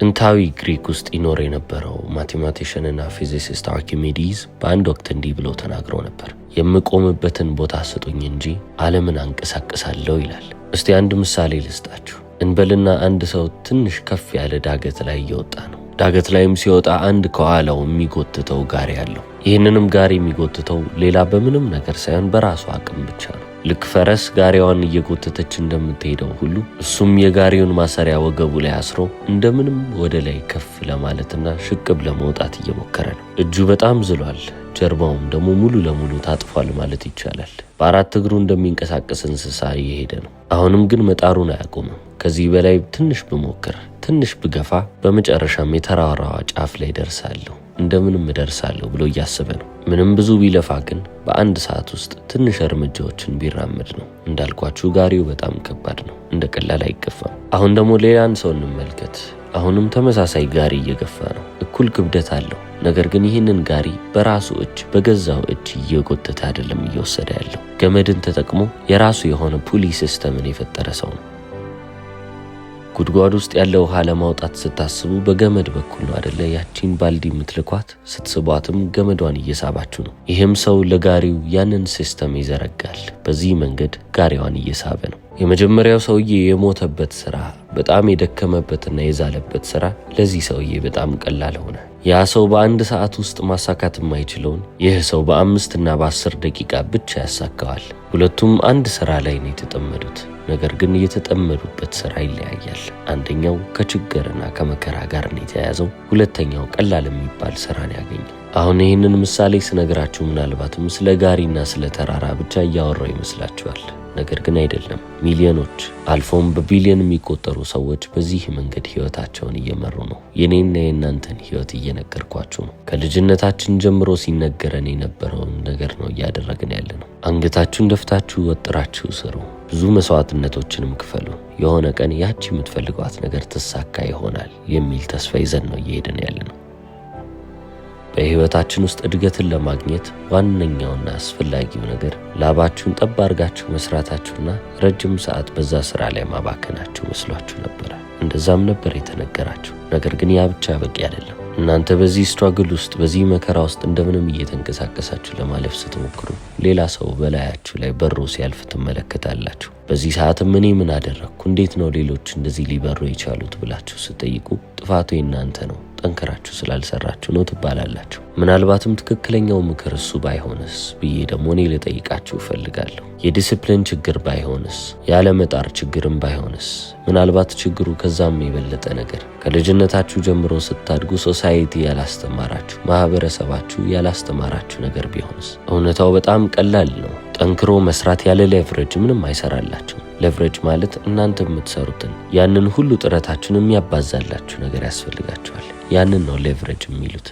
ጥንታዊ ግሪክ ውስጥ ይኖር የነበረው ማቴማቲሽንና ፊዚሲስት አርኪሜዲስ በአንድ ወቅት እንዲህ ብሎ ተናግሮ ነበር። የምቆምበትን ቦታ ስጡኝ እንጂ ዓለምን አንቀሳቅሳለሁ ይላል። እስቲ አንድ ምሳሌ ልስጣችሁ። እንበልና አንድ ሰው ትንሽ ከፍ ያለ ዳገት ላይ እየወጣ ነው። ዳገት ላይም ሲወጣ አንድ ከኋላው የሚጎትተው ጋሪ አለው። ይህንንም ጋሪ የሚጎትተው ሌላ በምንም ነገር ሳይሆን በራሱ አቅም ብቻ ነው። ልክ ፈረስ ጋሪዋን እየጎተተች እንደምትሄደው ሁሉ እሱም የጋሪውን ማሰሪያ ወገቡ ላይ አስሮ እንደምንም ወደ ላይ ከፍ ለማለትና ሽቅብ ለመውጣት እየሞከረ ነው። እጁ በጣም ዝሏል፣ ጀርባውም ደግሞ ሙሉ ለሙሉ ታጥፏል ማለት ይቻላል። በአራት እግሩ እንደሚንቀሳቀስ እንስሳ እየሄደ ነው። አሁንም ግን መጣሩን አያቆምም። ከዚህ በላይ ትንሽ ብሞክር፣ ትንሽ ብገፋ፣ በመጨረሻም የተራራዋ ጫፍ ላይ ደርሳለሁ፣ እንደምንም እደርሳለሁ ብሎ እያሰበ ነው። ምንም ብዙ ቢለፋ ግን በአንድ ሰዓት ውስጥ ትንሽ እርምጃዎችን ቢራመድ ነው። እንዳልኳችሁ ጋሪው በጣም ከባድ ነው፣ እንደ ቀላል አይገፋም። አሁን ደግሞ ሌላን ሰው እንመልከት። አሁንም ተመሳሳይ ጋሪ እየገፋ ነው፣ እኩል ክብደት አለው። ነገር ግን ይህንን ጋሪ በራሱ እጅ በገዛው እጅ እየጎተተ አይደለም እየወሰደ ያለው። ገመድን ተጠቅሞ የራሱ የሆነ ፑሊ ሲስተምን የፈጠረ ሰው ነው። ጉድጓድ ውስጥ ያለው ውሃ ለማውጣት ስታስቡ በገመድ በኩል ነው አይደለ ያቺን ባልዲ የምትልኳት። ስትስቧትም ገመዷን እየሳባችሁ ነው። ይህም ሰው ለጋሪው ያንን ሲስተም ይዘረጋል። በዚህ መንገድ ጋሪዋን እየሳበ ነው። የመጀመሪያው ሰውዬ የሞተበት ስራ፣ በጣም የደከመበትና የዛለበት ስራ ለዚህ ሰውዬ በጣም ቀላል ሆነ። ያ ሰው በአንድ ሰዓት ውስጥ ማሳካት የማይችለውን ይህ ሰው በ5 እና በ10 ደቂቃ ብቻ ያሳካዋል። ሁለቱም አንድ ስራ ላይ ነው የተጠመዱት። ነገር ግን የተጠመዱበት ስራ ይለያያል። አንደኛው ከችግርና ከመከራ ጋር ነው የተያያዘው፣ ሁለተኛው ቀላል የሚባል ስራን ያገኘው። አሁን ይህንን ምሳሌ ስነግራችሁ ምናልባትም ስለ ጋሪና ስለ ተራራ ብቻ እያወራው ይመስላችኋል። ነገር ግን አይደለም። ሚሊዮኖች አልፎም በቢሊዮን የሚቆጠሩ ሰዎች በዚህ መንገድ ህይወታቸውን እየመሩ ነው። የኔና የእናንተን ህይወት እየነገርኳችሁ ነው። ከልጅነታችን ጀምሮ ሲነገረን የነበረውን ነገር ነው እያደረግን ያለ ነው። አንገታችሁን ደፍታችሁ ወጥራችሁ ስሩ፣ ብዙ መስዋዕትነቶችንም ክፈሉ። የሆነ ቀን ያቺ የምትፈልጓት ነገር ትሳካ ይሆናል የሚል ተስፋ ይዘን ነው እየሄድን ያለ ነው። በህይወታችን ውስጥ እድገትን ለማግኘት ዋነኛውና አስፈላጊው ነገር ላባችሁን ጠብ አድርጋችሁ መስራታችሁና ረጅም ሰዓት በዛ ስራ ላይ ማባከናችሁ መስሏችሁ ነበረ። እንደዛም ነበር የተነገራችሁ። ነገር ግን ያ ብቻ በቂ አይደለም። እናንተ በዚህ ስትራግል ውስጥ፣ በዚህ መከራ ውስጥ እንደምንም እየተንቀሳቀሳችሁ ለማለፍ ስትሞክሩ ሌላ ሰው በላያችሁ ላይ በሮ ሲያልፍ ትመለከታላችሁ። በዚህ ሰዓትም እኔ ምን አደረግኩ፣ እንዴት ነው ሌሎች እንደዚህ ሊበሩ የቻሉት ብላችሁ ስትጠይቁ ጥፋቱ የእናንተ ነው፣ ጠንከራችሁ ስላልሰራችሁ ነው ትባላላችሁ። ምናልባትም ትክክለኛው ምክር እሱ ባይሆንስ ብዬ ደግሞ እኔ ልጠይቃችሁ እፈልጋለሁ። የዲስፕሊን ችግር ባይሆንስ? ያለመጣር ችግርም ባይሆንስ? ምናልባት ችግሩ ከዛም የበለጠ ነገር ከልጅነታችሁ ጀምሮ ስታድጉ ሶሳይቲ ያላስተማራችሁ፣ ማህበረሰባችሁ ያላስተማራችሁ ነገር ቢሆንስ? እውነታው በጣም ቀላል ነው። ጠንክሮ መስራት ያለ ሌቨሬጅ ምንም አይሰራላችሁም። ሌቨሬጅ ማለት እናንተ የምትሰሩትን ያንን ሁሉ ጥረታችሁን የሚያባዛላችሁ ነገር ያስፈልጋችኋል። ያንን ነው ሌቨሬጅ የሚሉት።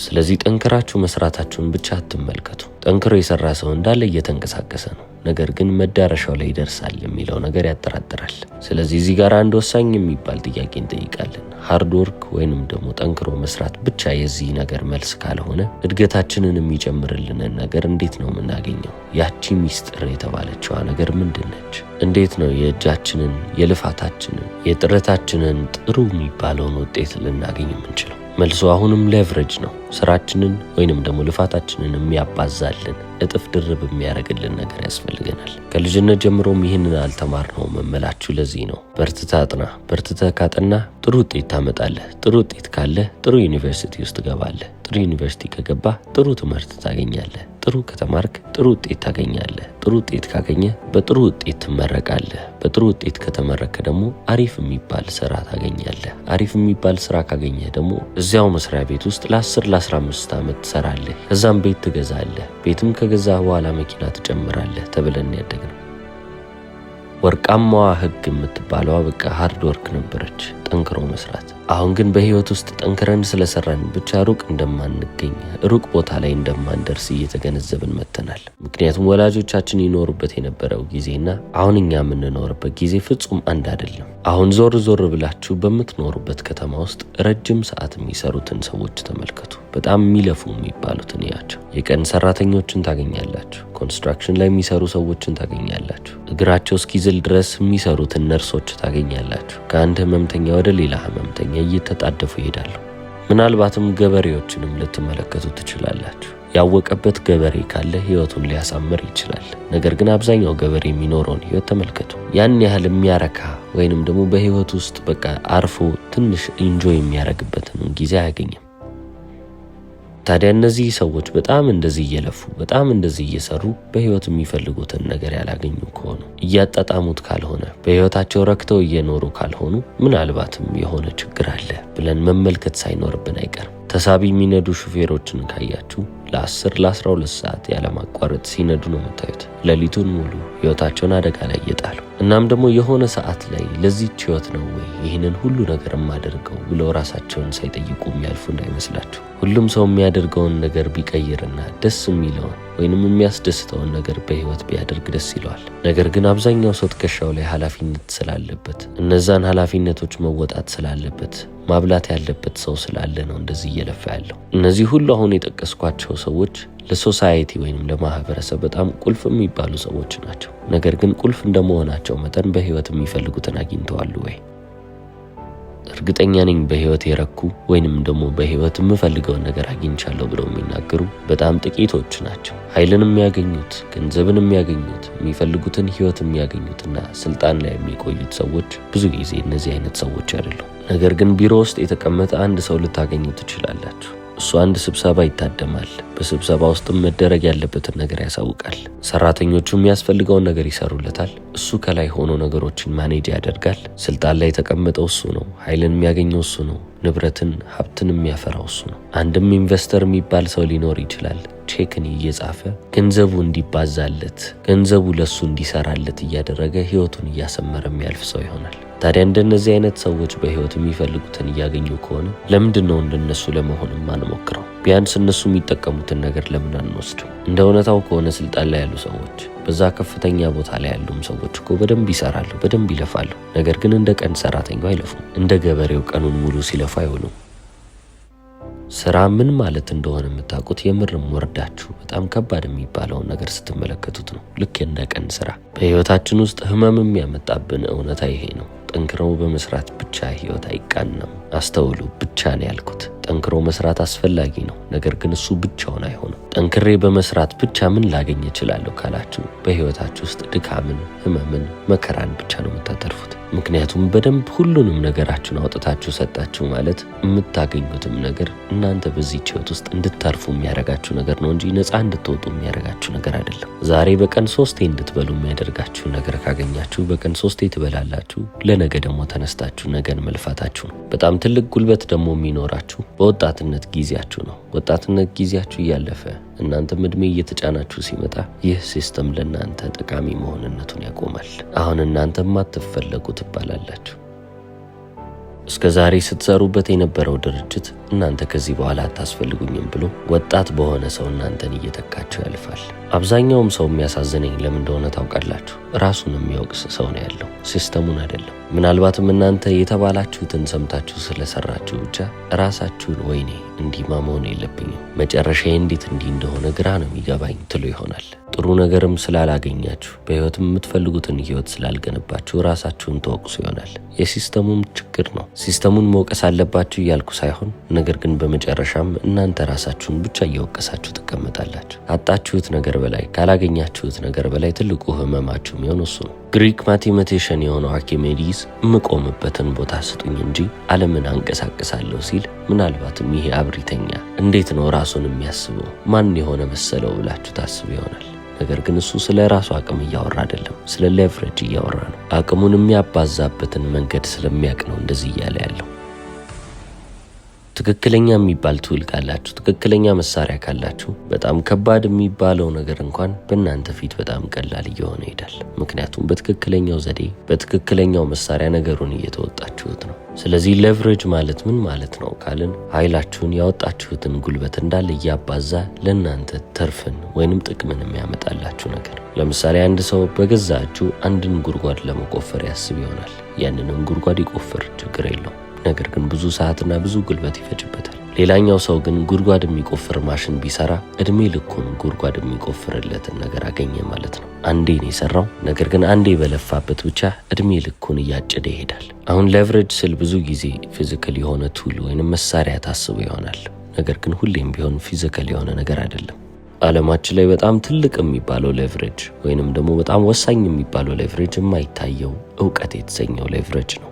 ስለዚህ ጠንክራችሁ መስራታችሁን ብቻ አትመልከቱ። ጠንክሮ የሰራ ሰው እንዳለ እየተንቀሳቀሰ ነው፣ ነገር ግን መዳረሻው ላይ ይደርሳል የሚለው ነገር ያጠራጥራል። ስለዚህ እዚህ ጋር አንድ ወሳኝ የሚባል ጥያቄ እንጠይቃለን። ሃርድ ወርክ ወይንም ደግሞ ጠንክሮ መስራት ብቻ የዚህ ነገር መልስ ካልሆነ እድገታችንን የሚጨምርልንን ነገር እንዴት ነው የምናገኘው? ያቺ ሚስጥር የተባለችዋ ነገር ምንድን ነች? እንዴት ነው የእጃችንን፣ የልፋታችንን፣ የጥረታችንን ጥሩ የሚባለውን ውጤት ልናገኝ የምንችለው? መልሶ አሁንም ሌቨሬጅ ነው። ስራችንን ወይንም ደግሞ ልፋታችንን የሚያባዛልን እጥፍ ድርብ የሚያደርግልን ነገር ያስፈልገናል። ከልጅነት ጀምሮም ይህንን አልተማርነውም እምላችሁ ለዚህ ነው። በርትተህ አጥና። በርትተህ ካጠና ጥሩ ውጤት ታመጣለህ። ጥሩ ውጤት ካለ ጥሩ ዩኒቨርሲቲ ውስጥ ትገባለህ። ጥሩ ዩኒቨርሲቲ ከገባ ጥሩ ትምህርት ታገኛለህ። ጥሩ ከተማርክ ጥሩ ውጤት ታገኛለህ። ጥሩ ውጤት ካገኘ በጥሩ ውጤት ትመረቃለህ። በጥሩ ውጤት ከተመረከ ደግሞ አሪፍ የሚባል ስራ ታገኛለህ። አሪፍ የሚባል ስራ ካገኘህ ደግሞ እዚያው መስሪያ ቤት ውስጥ ለ10 ለ15 ዓመት ትሰራለህ። ከዛም ቤት ትገዛለህ። ቤትም ከገዛ በኋላ መኪና ትጨምራለህ ተብለን ያደግነው። ወርቃማዋ ህግ የምትባለዋ በቃ ሃርድ ወርክ ነበረች፣ ጠንክሮ መስራት። አሁን ግን በህይወት ውስጥ ጠንክረን ስለሰራን ብቻ ሩቅ እንደማንገኝ ሩቅ ቦታ ላይ እንደማንደርስ እየተገነዘብን መጥተናል። ምክንያቱም ወላጆቻችን ይኖሩበት የነበረው ጊዜና አሁን እኛ የምንኖርበት ጊዜ ፍጹም አንድ አይደለም። አሁን ዞር ዞር ብላችሁ በምትኖሩበት ከተማ ውስጥ ረጅም ሰዓት የሚሰሩትን ሰዎች ተመልከቱ። በጣም የሚለፉ የሚባሉትን ያቸው የቀን ሰራተኞችን ታገኛላችሁ። ኮንስትራክሽን ላይ የሚሰሩ ሰዎችን ታገኛላችሁ። እግራቸው እስኪዝል ድረስ የሚሰሩትን ነርሶች ታገኛላችሁ። ከአንድ ህመምተኛ ወደ ሌላ ህመምተኛ እየተጣደፉ ይሄዳሉ። ምናልባትም ገበሬዎችንም ልትመለከቱ ትችላላችሁ። ያወቀበት ገበሬ ካለ ህይወቱን ሊያሳምር ይችላል። ነገር ግን አብዛኛው ገበሬ የሚኖረውን ህይወት ተመልከቱ። ያን ያህል የሚያረካ ወይንም ደግሞ በህይወት ውስጥ በቃ አርፎ ትንሽ ኢንጆይ የሚያደርግበትን ጊዜ አያገኝም። ታዲያ እነዚህ ሰዎች በጣም እንደዚህ እየለፉ በጣም እንደዚህ እየሰሩ በህይወት የሚፈልጉትን ነገር ያላገኙ ከሆኑ እያጣጣሙት ካልሆነ በህይወታቸው ረክተው እየኖሩ ካልሆኑ ምናልባትም የሆነ ችግር አለ ብለን መመልከት ሳይኖርብን አይቀርም። ተሳቢ የሚነዱ ሹፌሮችን ካያችሁ ለ10 ለ12 ሰዓት ያለማቋረጥ ሲነዱ ነው የምታዩት። ሌሊቱን ሙሉ ህይወታቸውን አደጋ ላይ እየጣሉ እናም ደግሞ የሆነ ሰዓት ላይ ለዚህች ህይወት ነው ወይ ይህንን ሁሉ ነገር የማደርገው ብለው ራሳቸውን ሳይጠይቁ የሚያልፉ እንዳይመስላችሁ። ሁሉም ሰው የሚያደርገውን ነገር ቢቀይርና ደስ የሚለውን ወይንም የሚያስደስተውን ነገር በህይወት ቢያደርግ ደስ ይለዋል። ነገር ግን አብዛኛው ሰው ትከሻው ላይ ኃላፊነት ስላለበት እነዛን ኃላፊነቶች መወጣት ስላለበት ማብላት ያለበት ሰው ስላለ ነው እንደዚህ እየለፋ ያለው። እነዚህ ሁሉ አሁን የጠቀስኳቸው ሰዎች ለሶሳይቲ ወይንም ለማህበረሰብ በጣም ቁልፍ የሚባሉ ሰዎች ናቸው። ነገር ግን ቁልፍ እንደመሆናቸው መጠን በህይወት የሚፈልጉትን አግኝተዋል ወይ? እርግጠኛ ነኝ በህይወት የረኩ ወይንም ደግሞ በህይወት የምፈልገውን ነገር አግኝቻለሁ ብለው የሚናገሩ በጣም ጥቂቶች ናቸው። ኃይልን የሚያገኙት፣ ገንዘብን የሚያገኙት፣ የሚፈልጉትን ህይወት የሚያገኙትና ስልጣን ላይ የሚቆዩት ሰዎች ብዙ ጊዜ እነዚህ አይነት ሰዎች አይደሉም። ነገር ግን ቢሮ ውስጥ የተቀመጠ አንድ ሰው ልታገኙ ትችላላችሁ። እሱ አንድ ስብሰባ ይታደማል። በስብሰባ ውስጥም መደረግ ያለበትን ነገር ያሳውቃል። ሰራተኞቹ የሚያስፈልገውን ነገር ይሰሩለታል። እሱ ከላይ ሆኖ ነገሮችን ማኔጅ ያደርጋል። ስልጣን ላይ የተቀመጠው እሱ ነው። ኃይልን የሚያገኘው እሱ ነው። ንብረትን፣ ሀብትን የሚያፈራው እሱ ነው። አንድም ኢንቨስተር የሚባል ሰው ሊኖር ይችላል። ቼክን እየጻፈ ገንዘቡ እንዲባዛለት፣ ገንዘቡ ለሱ እንዲሰራለት እያደረገ ህይወቱን እያሰመረ የሚያልፍ ሰው ይሆናል። ታዲያ እንደነዚህ አይነት ሰዎች በህይወት የሚፈልጉትን እያገኙ ከሆነ ለምንድን ነው እንደነሱ ለመሆን አንሞክረው? ቢያንስ እነሱ የሚጠቀሙትን ነገር ለምን አንወስድም? እንደ እውነታው ከሆነ ስልጣን ላይ ያሉ ሰዎች፣ በዛ ከፍተኛ ቦታ ላይ ያሉም ሰዎች እኮ በደንብ ይሰራሉ፣ በደንብ ይለፋሉ። ነገር ግን እንደ ቀን ሰራተኛው አይለፉም። እንደ ገበሬው ቀኑን ሙሉ ሲለፉ አይውሉም። ስራ ምን ማለት እንደሆነ የምታውቁት የምርም ወርዳችሁ በጣም ከባድ የሚባለውን ነገር ስትመለከቱት ነው። ልክ እንደ ቀን ስራ በህይወታችን ውስጥ ህመም የሚያመጣብን እውነታ ይሄ ነው። ጠንክረው በመስራት ብቻ ህይወት አይቃናም። አስተውሉ፣ ብቻ ነው ያልኩት። ጠንክሮ መስራት አስፈላጊ ነው፣ ነገር ግን እሱ ብቻውን አይሆንም። ጠንክሬ በመስራት ብቻ ምን ላገኝ እችላለሁ ካላችሁ በህይወታችሁ ውስጥ ድካምን፣ ህመምን፣ መከራን ብቻ ነው የምታተርፉት። ምክንያቱም በደንብ ሁሉንም ነገራችሁን አውጥታችሁ ሰጣችሁ ማለት የምታገኙትም ነገር እናንተ በዚህ ህይወት ውስጥ እንድታርፉ የሚያደርጋችሁ ነገር ነው እንጂ ነፃ እንድትወጡ የሚያደርጋችሁ ነገር አይደለም። ዛሬ በቀን 3 እንድትበሉ የሚያደርጋችሁ ነገር ካገኛችሁ በቀን 3 ትበላላችሁ። ለነገ ደግሞ ተነስታችሁ ነገን መልፋታችሁ ነው። በጣም ትልቅ ጉልበት ደግሞ የሚኖራችሁ በወጣትነት ጊዜያችሁ ነው። ወጣትነት ጊዜያችሁ እያለፈ እናንተም እድሜ እየተጫናችሁ ሲመጣ ይህ ሲስተም ለእናንተ ጠቃሚ መሆንነቱን ያቆማል። አሁን እናንተም አትፈለጉ ትባላላችሁ። እስከ ዛሬ ስትሰሩበት የነበረው ድርጅት እናንተ ከዚህ በኋላ አታስፈልጉኝም ብሎ ወጣት በሆነ ሰው እናንተን እየተካችሁ ያልፋል። አብዛኛውም ሰው የሚያሳዝነኝ ለምን እንደሆነ ታውቃላችሁ? ራሱን የሚያወቅስ ሰው ነው ያለው፣ ሲስተሙን አይደለም። ምናልባትም እናንተ የተባላችሁትን ሰምታችሁ ስለሰራችሁ ብቻ ራሳችሁን ወይኔ እንዲህ መሆን የለብኝም መጨረሻዬ እንዴት እንዲህ እንደሆነ ግራ ነው የሚገባኝ ትሉ ይሆናል። ጥሩ ነገርም ስላላገኛችሁ በህይወትም የምትፈልጉትን ህይወት ስላልገነባችሁ ራሳችሁን ተወቅሱ ይሆናል። የሲስተሙም ችግር ነው። ሲስተሙን መውቀስ አለባችሁ እያልኩ ሳይሆን፣ ነገር ግን በመጨረሻም እናንተ ራሳችሁን ብቻ እየወቀሳችሁ ትቀመጣላችሁ። አጣችሁት ነገር በላይ ካላገኛችሁት ነገር በላይ ትልቁ ህመማችሁ የሚሆነው እሱ ነው። ግሪክ ማቴማቲሽያን የሆነው አርኪሜዲስ የምቆምበትን ቦታ ስጡኝ እንጂ ዓለምን አንቀሳቅሳለሁ ሲል ምናልባትም ይሄ አብሪተኛ እንዴት ነው ራሱን የሚያስበው ማን የሆነ መሰለው ብላችሁ ታስቡ ይሆናል። ነገር ግን እሱ ስለ ራሱ አቅም እያወራ አይደለም፣ ስለ ሌቨሬጅ እያወራ ነው። አቅሙን የሚያባዛበትን መንገድ ስለሚያውቅ ነው እንደዚህ እያለ ያለው። ትክክለኛ የሚባል ቱል ካላችሁ፣ ትክክለኛ መሳሪያ ካላችሁ በጣም ከባድ የሚባለው ነገር እንኳን በእናንተ ፊት በጣም ቀላል እየሆነ ይሄዳል። ምክንያቱም በትክክለኛው ዘዴ በትክክለኛው መሳሪያ ነገሩን እየተወጣችሁት ነው። ስለዚህ ሌቨሬጅ ማለት ምን ማለት ነው ካልን ኃይላችሁን ያወጣችሁትን ጉልበት እንዳለ እያባዛ ለእናንተ ትርፍን ወይንም ጥቅምን የሚያመጣላችሁ ነገር። ለምሳሌ አንድ ሰው በገዛ እጁ አንድን ጉድጓድ ለመቆፈር ያስብ ይሆናል። ያንንም ጉድጓድ ይቆፍር፣ ችግር የለውም። ነገር ግን ብዙ ሰዓትና ብዙ ጉልበት ይፈጅበታል። ሌላኛው ሰው ግን ጉድጓድ የሚቆፍር ማሽን ቢሰራ እድሜ ልኩን ጉድጓድ የሚቆፍርለትን ነገር አገኘ ማለት ነው። አንዴ ነው የሰራው፣ ነገር ግን አንዴ በለፋበት ብቻ እድሜ ልኩን እያጨደ ይሄዳል። አሁን ሌቨሬጅ ስል ብዙ ጊዜ ፊዚካል የሆነ ቱል ወይንም መሳሪያ ታስቦ ይሆናል። ነገር ግን ሁሌም ቢሆን ፊዚካል የሆነ ነገር አይደለም። ዓለማችን ላይ በጣም ትልቅ የሚባለው ሌቨሬጅ ወይንም ደግሞ በጣም ወሳኝ የሚባለው ሌቨሬጅ የማይታየው እውቀት የተሰኘው ሌቨሬጅ ነው።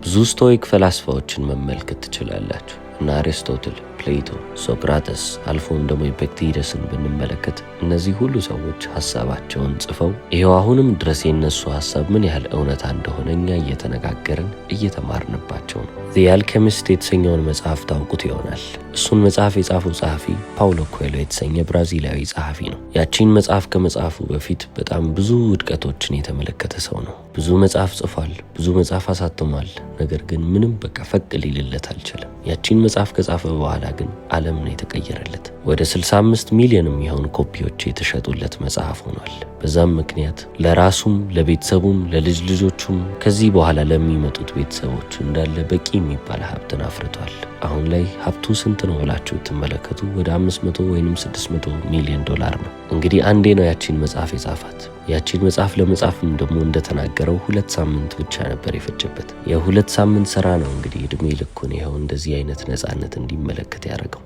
ብዙ ስቶይክ ፈላስፋዎችን መመልከት ትችላላችሁ እና አሪስቶትል፣ ፕሌቶ፣ ሶክራተስ አልፎም ደግሞ ኤፒክቴተስን ብንመለከት እነዚህ ሁሉ ሰዎች ሐሳባቸውን ጽፈው ይሄው አሁንም ድረስ የነሱ ሐሳብ ምን ያህል እውነታ እንደሆነ እኛ እየተነጋገርን እየተማርንባቸው ነው። ዘ አልኬሚስት የተሰኘውን መጽሐፍ ታውቁት ይሆናል። እሱን መጽሐፍ የጻፈው ጸሐፊ ፓውሎ ኮኤሎ የተሰኘ ብራዚላዊ ጸሐፊ ነው። ያቺን መጽሐፍ ከመጽሐፉ በፊት በጣም ብዙ ውድቀቶችን የተመለከተ ሰው ነው። ብዙ መጽሐፍ ጽፏል፣ ብዙ መጽሐፍ አሳትሟል። ነገር ግን ምንም በቃ ፈቅ ሊልለት አልቻለም። ያቺን መጽሐፍ ከጻፈ በኋላ ግን ዓለም ነው የተቀየረለት። ወደ 65 ሚሊዮን የሚሆኑ ኮፒዎች የተሸጡለት መጽሐፍ ሆኗል። በዛም ምክንያት ለራሱም ለቤተሰቡም ለልጅ ልጆቹም ከዚህ በኋላ ለሚመጡት ቤተሰቦች እንዳለ በቂ የሚባል ሀብትን አፍርቷል። አሁን ላይ ሀብቱ ስንት ነው ብላችሁ ትመለከቱ ወደ 500 ወይንም 600 ሚሊዮን ዶላር ነው። እንግዲህ አንዴ ነው ያቺን መጽሐፍ የጻፋት። ያቺን መጽሐፍ ለመጻፍም ደግሞ እንደተናገረው 2 ሳምንት ብቻ ነበር የፈጀበት። የ2 ሳምንት ስራ ነው እንግዲህ እድሜ ልኩን ይኸው እንደዚህ አይነት ነጻነት እንዲመለከት ያደረገው።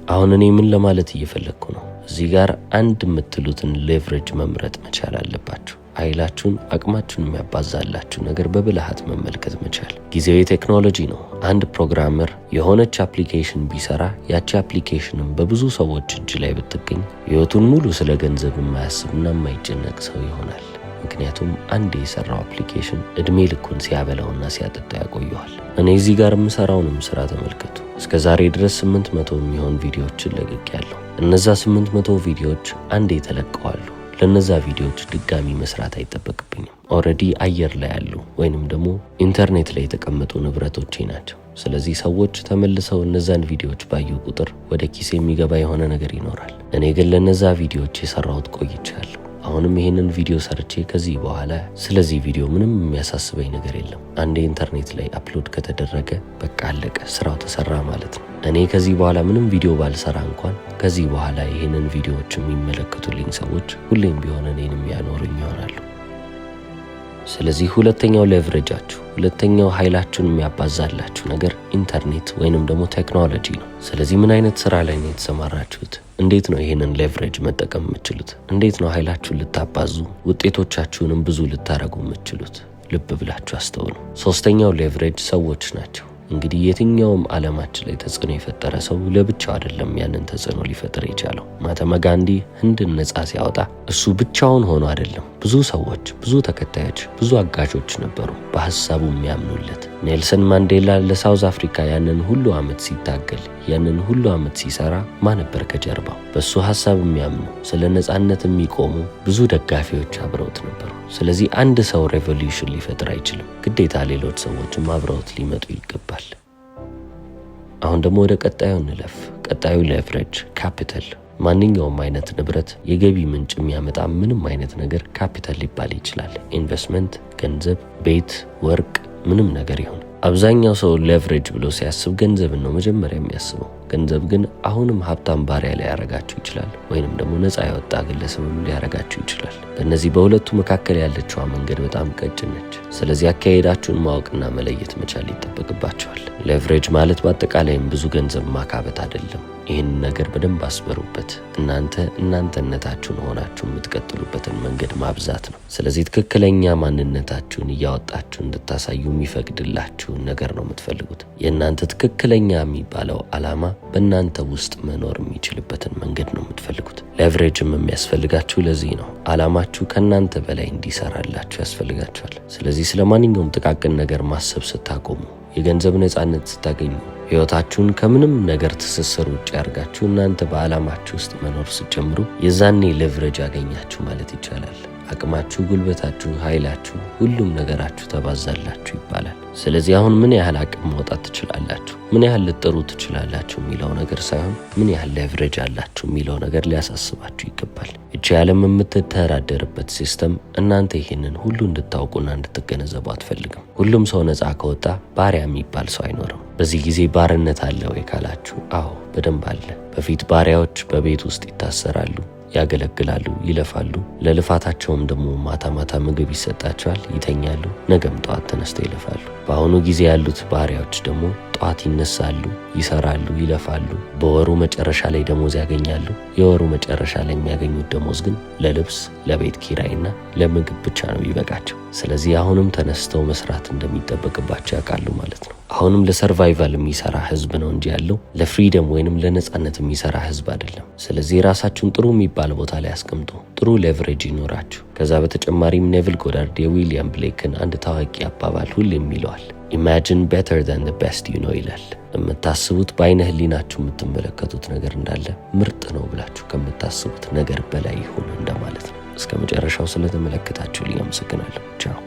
አሁን እኔ ምን ለማለት እየፈለግኩ ነው? እዚህ ጋር አንድ የምትሉትን ሌቨሬጅ መምረጥ መቻል አለባችሁ። ኃይላችሁን አቅማችሁን የሚያባዛላችሁ ነገር በብልሃት መመልከት መቻል። ጊዜው የቴክኖሎጂ ነው። አንድ ፕሮግራመር የሆነች አፕሊኬሽን ቢሰራ ያቺ አፕሊኬሽንም በብዙ ሰዎች እጅ ላይ ብትገኝ ሕይወቱን ሙሉ ስለ ገንዘብ የማያስብና የማይጨነቅ ሰው ይሆናል። ምክንያቱም አንድ የሰራው አፕሊኬሽን እድሜ ልኩን ሲያበላውና ሲያጠጣ ያቆየዋል። እኔ እዚህ ጋር የምሰራውንም ስራ ተመልከቱ። እስከ ዛሬ ድረስ 800 የሚሆን ቪዲዮዎችን ለቅቄያለሁ። እነዛ 800 ቪዲዮዎች አንዴ ተለቀዋሉ። ለነዛ ቪዲዮዎች ድጋሚ መስራት አይጠበቅብኝም። ኦልሬዲ አየር ላይ ያሉ ወይንም ደግሞ ኢንተርኔት ላይ የተቀመጡ ንብረቶቼ ናቸው። ስለዚህ ሰዎች ተመልሰው እነዛን ቪዲዮዎች ባዩ ቁጥር ወደ ኪስ የሚገባ የሆነ ነገር ይኖራል። እኔ ግን ለነዛ ቪዲዮዎች የሰራሁት ቆይቻለሁ። አሁንም ይሄንን ቪዲዮ ሰርቼ ከዚህ በኋላ ስለዚህ ቪዲዮ ምንም የሚያሳስበኝ ነገር የለም። አንዴ ኢንተርኔት ላይ አፕሎድ ከተደረገ በቃ አለቀ፣ ስራው ተሰራ ማለት ነው። እኔ ከዚህ በኋላ ምንም ቪዲዮ ባልሰራ እንኳን ከዚህ በኋላ ይሄንን ቪዲዮዎች የሚመለከቱልኝ ሰዎች ሁሌም ቢሆን እኔን የሚያኖሩኝ ይሆናሉ። ስለዚህ ሁለተኛው ሌቨሬጃችሁ፣ ሁለተኛው ኃይላችሁን የሚያባዛላችሁ ነገር ኢንተርኔት ወይንም ደግሞ ቴክኖሎጂ ነው። ስለዚህ ምን አይነት ስራ ላይ ነው የተሰማራችሁት? እንዴት ነው ይሄንን ሌቨሬጅ መጠቀም የምትችሉት? እንዴት ነው ኃይላችሁን ልታባዙ ውጤቶቻችሁንም ብዙ ልታረጉ የምትችሉት? ልብ ብላችሁ አስተውሉ። ሶስተኛው ሌቨሬጅ ሰዎች ናቸው። እንግዲህ የትኛውም ዓለማችን ላይ ተጽዕኖ የፈጠረ ሰው ለብቻው አይደለም ያንን ተጽዕኖ ሊፈጥር የቻለው። ማህተማ ጋንዲ ህንድን ነጻ ሲያወጣ እሱ ብቻውን ሆኖ አይደለም። ብዙ ሰዎች፣ ብዙ ተከታዮች፣ ብዙ አጋዦች ነበሩ በሐሳቡ የሚያምኑለት። ኔልሰን ማንዴላ ለሳውዝ አፍሪካ ያንን ሁሉ ዓመት ሲታገል፣ ያንን ሁሉ ዓመት ሲሰራ ማን ነበር ከጀርባው? በሱ ሐሳብ የሚያምኑ ስለ ነጻነት የሚቆሙ ብዙ ደጋፊዎች አብረውት ነበሩ። ስለዚህ አንድ ሰው ሬቮሉሽን ሊፈጥር አይችልም። ግዴታ ሌሎች ሰዎችም አብረውት ሊመጡ ይገባል። አሁን ደግሞ ወደ ቀጣዩ እንለፍ። ቀጣዩ ሌቨሬጅ ካፒታል። ማንኛውም አይነት ንብረት የገቢ ምንጭ የሚያመጣ ምንም አይነት ነገር ካፒታል ሊባል ይችላል። ኢንቨስትመንት፣ ገንዘብ፣ ቤት፣ ወርቅ፣ ምንም ነገር ይሁን። አብዛኛው ሰው ሌቨሬጅ ብሎ ሲያስብ ገንዘብን ነው መጀመሪያ የሚያስበው። ገንዘብ ግን አሁንም ሀብታም ባሪያ ሊያረጋችሁ ይችላል፣ ወይንም ደግሞ ነፃ የወጣ ግለሰብም ሊያረጋችሁ ይችላል። በእነዚህ በሁለቱ መካከል ያለችዋ መንገድ በጣም ቀጭን ነች። ስለዚህ አካሄዳችሁን ማወቅና መለየት መቻል ይጠበቅባቸዋል። ሌቨሬጅ ማለት በአጠቃላይም ብዙ ገንዘብ ማካበት አይደለም። ይህን ነገር በደንብ አስበሩበት። እናንተነታችሁን ሆናችሁ የምትቀጥሉበትን መንገድ ማብዛት ነው። ስለዚህ ትክክለኛ ማንነታችሁን እያወጣችሁ እንድታሳዩ የሚፈቅድላችሁን ነገር ነው የምትፈልጉት። የእናንተ ትክክለኛ የሚባለው ዓላማ በእናንተ ውስጥ መኖር የሚችልበትን መንገድ ነው የምትፈልጉት። ሌቨሬጅም የሚያስፈልጋችሁ ለዚህ ነው። ዓላማችሁ ከእናንተ በላይ እንዲሰራላችሁ ያስፈልጋችኋል። ስለዚህ ስለ ማንኛውም ጥቃቅን ነገር ማሰብ ስታቆሙ የገንዘብ ነፃነት ስታገኙ፣ ሕይወታችሁን ከምንም ነገር ትስስር ውጭ ያርጋችሁ እናንተ በዓላማችሁ ውስጥ መኖር ስትጀምሩ የዛኔ ሌቨሬጅ ያገኛችሁ ማለት ይቻላል። አቅማችሁ፣ ጉልበታችሁ፣ ኃይላችሁ፣ ሁሉም ነገራችሁ ተባዛላችሁ ይባላል። ስለዚህ አሁን ምን ያህል አቅም ማውጣት ትችላላችሁ፣ ምን ያህል ልጥሩ ትችላላችሁ የሚለው ነገር ሳይሆን ምን ያህል ሌቨሬጅ አላችሁ የሚለው ነገር ሊያሳስባችሁ ይገባል። እቺ ዓለም የምትተዳደርበት ሲስተም እናንተ ይሄንን ሁሉ እንድታውቁና እንድትገነዘቡ አትፈልግም። ሁሉም ሰው ነፃ ከወጣ ባሪያ የሚባል ሰው አይኖርም። በዚህ ጊዜ ባርነት አለ ወይ ካላችሁ፣ አዎ በደንብ አለ። በፊት ባሪያዎች በቤት ውስጥ ይታሰራሉ፣ ያገለግላሉ፣ ይለፋሉ። ለልፋታቸውም ደግሞ ማታ ማታ ምግብ ይሰጣቸዋል፣ ይተኛሉ፣ ነገም ጠዋት ተነስተው ይለፋሉ። በአሁኑ ጊዜ ያሉት ባሪያዎች ደግሞ ጠዋት ይነሳሉ፣ ይሰራሉ፣ ይለፋሉ። በወሩ መጨረሻ ላይ ደሞዝ ያገኛሉ። የወሩ መጨረሻ ላይ የሚያገኙት ደሞዝ ግን ለልብስ፣ ለቤት ኪራይና ለምግብ ብቻ ነው ይበቃቸው። ስለዚህ አሁንም ተነስተው መስራት እንደሚጠበቅባቸው ያውቃሉ ማለት ነው። አሁንም ለሰርቫይቫል የሚሰራ ህዝብ ነው እንጂ ያለው ለፍሪደም ወይንም ለነጻነት የሚሰራ ህዝብ አይደለም። ስለዚህ ራሳችሁን ጥሩ የሚባል ቦታ ላይ አስቀምጡ፣ ጥሩ ሌቨሬጅ ይኖራችሁ። ከዛ በተጨማሪም ኔቪል ጎዳርድ የዊሊያም ብሌክን አንድ ታዋቂ አባባል ሁሌም ይለዋል፣ ኢማጂን ቤተር ዛን ዘ ቤስት ዩ ኖ ይላል። የምታስቡት በአይነ ህሊናችሁ የምትመለከቱት ነገር እንዳለ ምርጥ ነው ብላችሁ ከምታስቡት ነገር በላይ ይሁን እንደማለት ነው። እስከ መጨረሻው ስለተመለከታችሁ አመሰግናለሁ። ቻው።